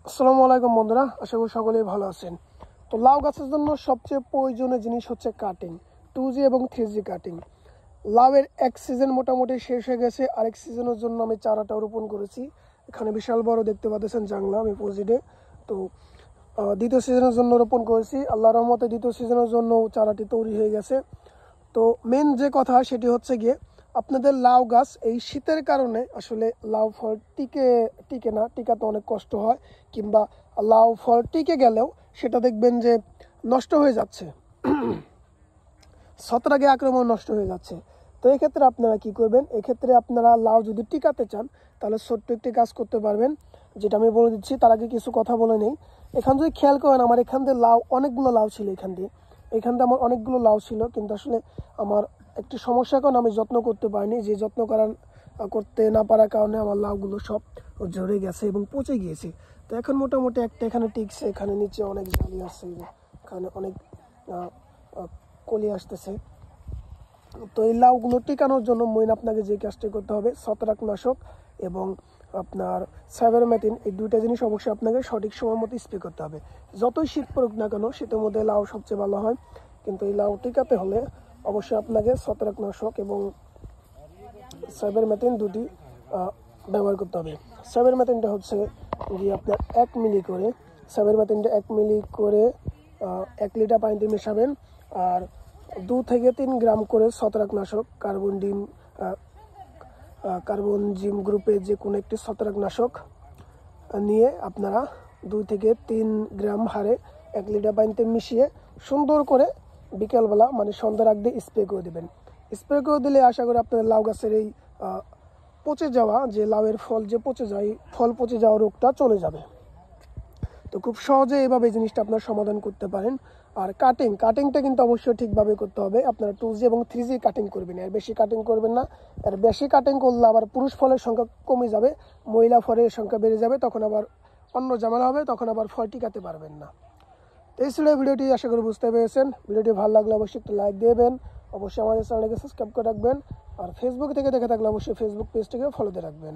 আসসালামু আলাইকুম বন্ধুরা, আশা করি সকলেই ভালো আছেন। তো লাউ গাছের জন্য সবচেয়ে প্রয়োজনীয় জিনিস হচ্ছে কাটিং, 2G এবং 3G কাটিং। লাউয়ের এক সিজন মোটামুটি শেষ হয়ে গেছে, আরেক সিজনের জন্য আমি চারাটা রোপণ করেছি। এখানে বিশাল বড় দেখতে পাচ্ছেন জাংলা আমি পজিটে। তো দ্বিতীয় সিজনের জন্য রোপণ করেছি, আল্লাহর রহমতে দ্বিতীয় সিজনের জন্য চারাটি তৈরি হয়ে গেছে। তো মেন যে কথা সেটি হচ্ছে গিয়ে আপনাদের লাউ গাছ এই শীতের কারণে আসলে লাউ ফল টিকে না, টিকাতে অনেক কষ্ট হয়, কিংবা লাউ ফল টিকে গেলেও সেটা দেখবেন যে নষ্ট হয়ে যাচ্ছে, ছত্রাকে আক্রমণ নষ্ট হয়ে যাচ্ছে। তো এক্ষেত্রে আপনারা কি করবেন, এক্ষেত্রে আপনারা লাউ যদি টিকাতে চান তাহলে ছোট্ট একটি কাজ করতে পারবেন, যেটা আমি বলে দিচ্ছি। তার আগে কিছু কথা বলে নেই। এখান যদি খেয়াল করেন, আমার এখান দিয়ে লাউ অনেকগুলো লাউ ছিল, এখান দিয়ে আমার অনেকগুলো লাউ ছিল, কিন্তু আসলে আমার একটি সমস্যার কারণে আমি যত্ন করতে পারিনি। যে যত্ন করতে না পারার কারণে আমার লাউগুলো সব ঝরে গেছে এবং পচে গিয়েছে। তো এখন মোটামুটি একটা এখানে টিকছে, এখানে নিচে অনেক জালি আসছে, এখানে অনেক কলি আসতেছে। তো এই লাউগুলো টিকানোর জন্য মেইন আপনাকে যে কাজটি করতে হবে, ছত্রাকনাশক এবং আপনার সাইবারমেথিন, এই দুইটা জিনিস অবশ্যই আপনাকে সঠিক সময় মতো স্প্রে করতে হবে। যতই শীত পড়ুক না কেন, শীতের মধ্যে লাউ সবচেয়ে ভালো হয়, কিন্তু এই লাউ টিকাতে হলে অবশ্যই আপনাকে ছত্রাকনাশক এবং সাইবারমেথিন দুটি ব্যবহার করতে হবে। সাইবারমেথিনটা হচ্ছে গিয়ে আপনার 1 মিলি করে, সাইবারমেথিনটা 1 মিলি করে 1 লিটার পানিতে মেশাবেন। আর 2 থেকে 3 গ্রাম করে ছত্রাকনাশক, কার্বন জিম গ্রুপের যে কোনো একটি ছত্রাকনাশক নিয়ে আপনারা 2 থেকে 3 গ্রাম হারে 1 লিটার পানিতে মিশিয়ে সুন্দর করে বিকেলবেলা মানে সন্ধ্যার আগ দিয়ে স্প্রে করে দেবেন। স্প্রে করে দিলে আশা করি আপনাদের লাউ গাছের এই পচে যাওয়া, যে লাউয়ের ফল যে পচে যায়, ফল পচে যাওয়া রোগটা চলে যাবে। তো খুব সহজে এইভাবে এই জিনিসটা আপনার সমাধান করতে পারেন। আর কাটিংটা কিন্তু অবশ্যই ঠিকভাবে করতে হবে। আপনারা 2G এবং 3G কাটিং করবেন, এর বেশি কাটিং করবেন না। এর বেশি কাটিং করলে আবার পুরুষ ফলের সংখ্যা কমে যাবে, মহিলা ফলের সংখ্যা বেড়ে যাবে, তখন আবার অন্য ঝামেলা হবে, তখন আবার ফল টিকাতে পারবেন না। তো এই ছিল ভিডিওটি, আশা করি বুঝতে পেরেছেন। ভিডিওটি ভালো লাগলে অবশ্যই একটু লাইক দেবেন, অবশ্যই আমাদের চ্যানেলকে সাবস্ক্রাইব করে রাখবেন। আর ফেসবুক থেকে দেখে থাকলে অবশ্যই ফেসবুক পেজটিকে ফলো দিয়ে রাখবেন।